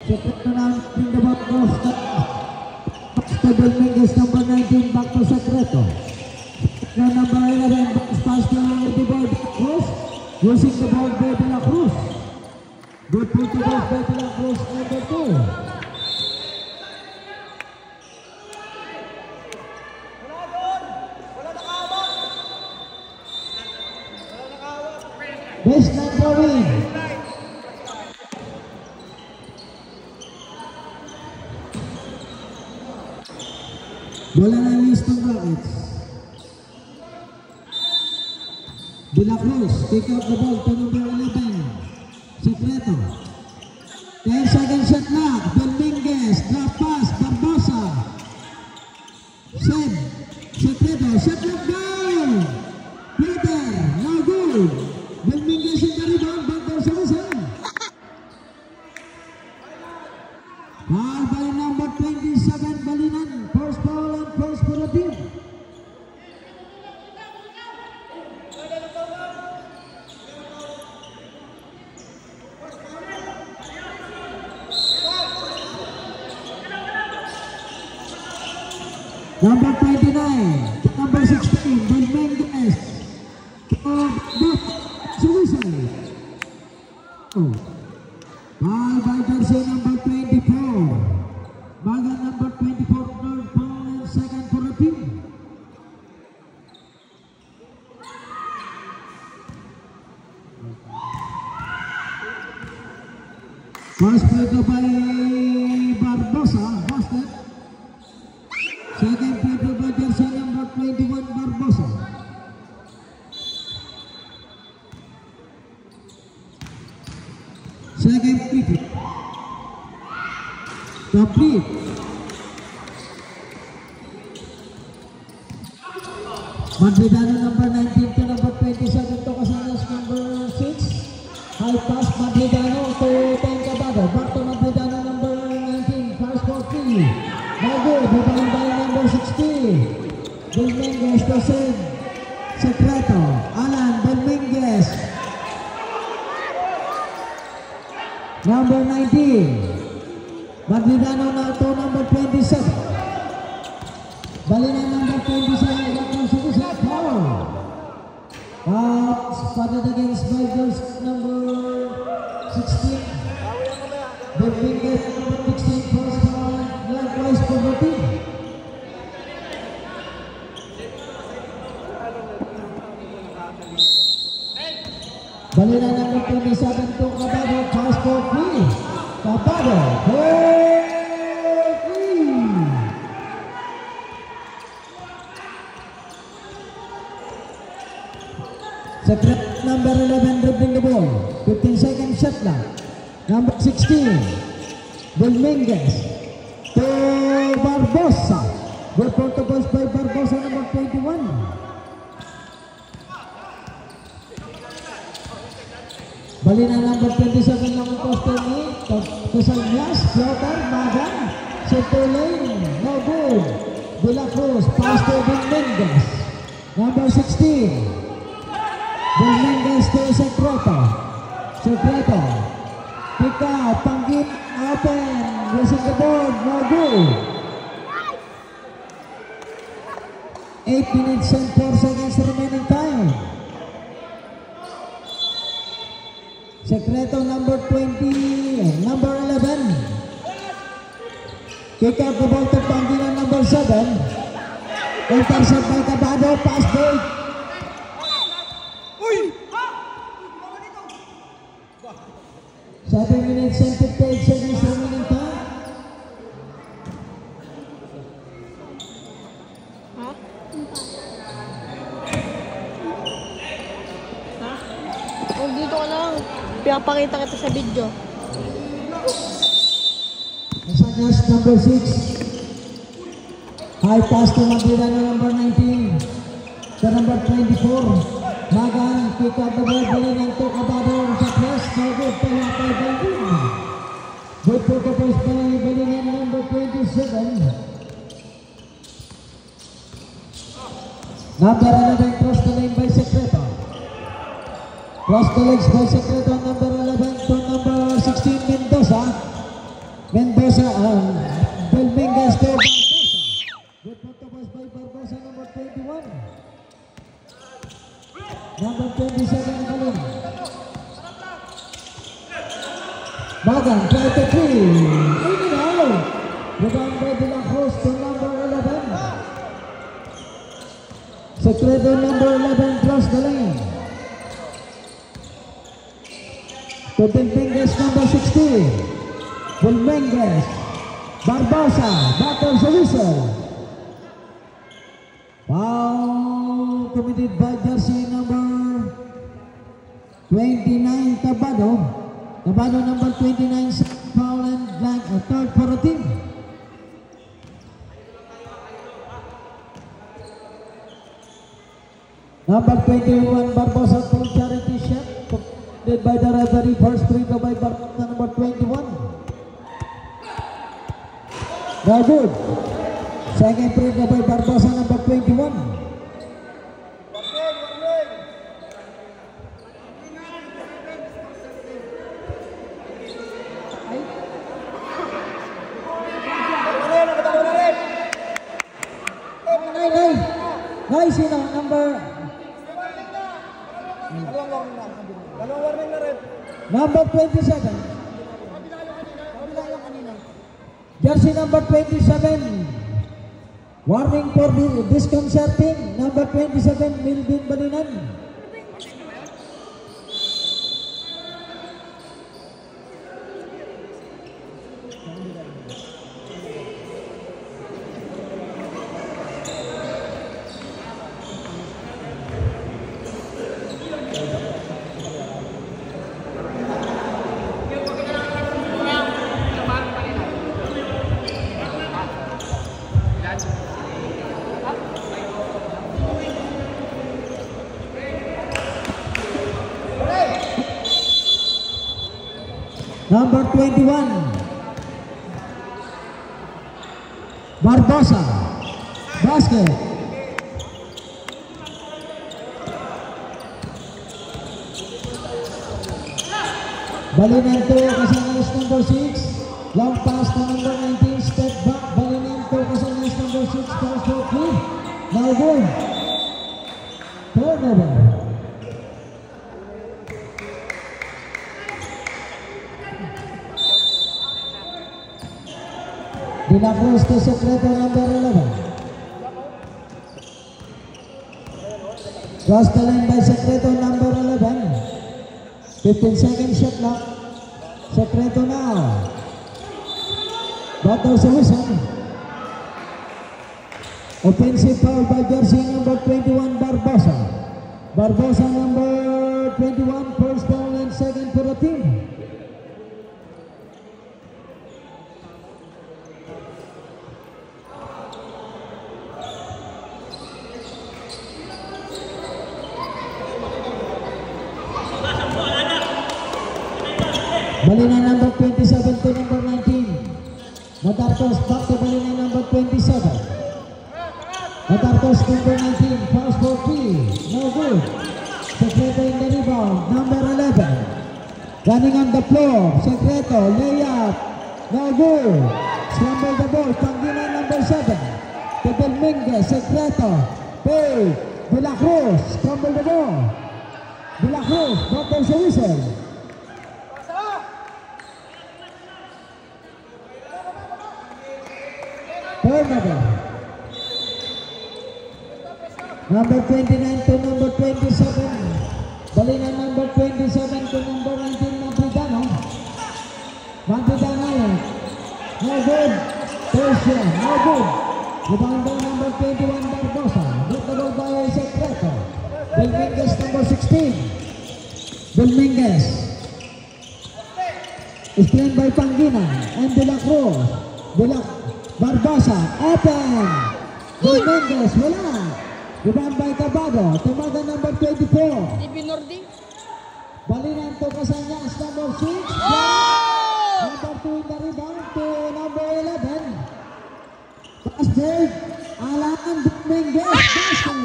Secreto now in the back of Dominguez, number 19, back to Secreto. Now number 11, pass to the ball, Cruz. Using the ball by De La Cruz. Good pull to ball by De La Cruz, number 2. Baseline throwing. Bola na Houston Rockets. De La Cruz, pick up the ball to number 11. Secreto. 10-second shot clock. Dominguez, drop pass, Barbosa. Send. Secreto, shot clock down. Peter, no good. Dominguez in the rebound, Barbosa is in. Foul by number 27, Balinan. First foul and first for the team. Number 29, number 16, Dominguez. Suicide. Oh. Foul by jersey number 24. Baga number 24, third foul and second for the team. First play to by Barbosa, busted. Second play to by jersey number 21, Barbosa. Second free throw. Complete. Madridano number 19 to number 27 to Casanas number 6. High pass Madridano to Tencabado. Back to Madridano number 19. Pass for 3. Bago, rebound by number 60. Dominguez to send. Secreto. Alan Dominguez. Number 19. Madridano now to number 27. Balinan number 27. Foul. Spotted against Biders number 16. Dominguez number 16. First foul. Likewise for the team. Balinan number 27 to Cabado. Pass for 3. Cabado. Secret number 11 dribbling the ball. 15-second shot clock. Number 16, Dominguez to Barbosa. Good for the ball by Barbosa, number 21. Balina number 27 lang ang poster ni Kusanyas, floater, Magan, center lane, no good. De La Cruz, pass to Dominguez. Number 16. Dominguez to Secreto. Secreto. Pick out. Panggit. Open. Using the board. No good. 8 minutes and 4 seconds remaining time. Secreto number 20. Number 11. Pick out the ball to Panggit number 7. Intercept by Cabado. Pass break. 7 minutes and 58 seconds remaining time. Oh, dito ka lang. Pinapakita kita sa video. Casanas number 6. High pass to Madridano number 19. To number 24. Magan, pick up the ball, Balinan to Cabado sa press. No good, pala by Balinan. Good for the press by Balinan number 27. Number 11, cross the lane by Secreto. Cross the legs by Secreto, number 11 to number 16, Mendoza. Barbosa, Belmingas to Barbosa. Good punto pass by Barbosa, number 21. Number 27 Kalin. Magan, try to 3. Anyhow. Rebound by De La Cruz to number 11. Secreto number 11 cross the lane. To Belmingas number 16. Belmingas. Barbosa, battles the whistle. Foul committed by jersey number 29 Tabado. Tabado number 29, foul and blank, a third for the team. Number 21 Barbosa full charity shot completed by the referee. First free throw by Barbosa number 21. No good. Second free throw by Barbosa number 21. Nice, you know, number 27. Jersey number 27. Warning for disconcerting. Number 27, Milvin Balinan. Number 21, Barbosa, basket. Balinento kasama is number 6, long pass to number 19, step back. Balinento kasama is number 6, pass to 3. Now good. Turnover. De La Cruz to Secreto number 11. Cross the line by Secreto number 11. 15-second shot clock. Secreto now. Battles the whistle. Offensive foul by jersey number 21 Barbosa. Barbosa number 21, first foul and second for the team. Balina number 27 to number 19. Matarcos back to Balina number 27. Matarcos number 19. Pass for 3. No good. Secreto in the rebound. Number 11. Running on the floor. Secreto. Layup. No good. Scramble the ball. Pangina number 7. To Belmingas. Secreto. Pay. De La Cruz. Scramble the ball. De La Cruz. Battles the whistle. Turnover. Number 29 to number 27. Balina number 27 to number 19, Mapridano. Mapridano. No good. Persia. No good. Rebound by number 21, Barbosa. Blockable by Secreto. Belmingas number 16. Belmingas. Explained by Pangina and De La Cruz. Barbosa, open! Belmingas, wala! Rebound by Tabado, Tabado number 24. Ibinordi. Balinento Casanyas, number 6. Number 2 in the rebound to number 11. Pass third, Alan Belmingas, basket!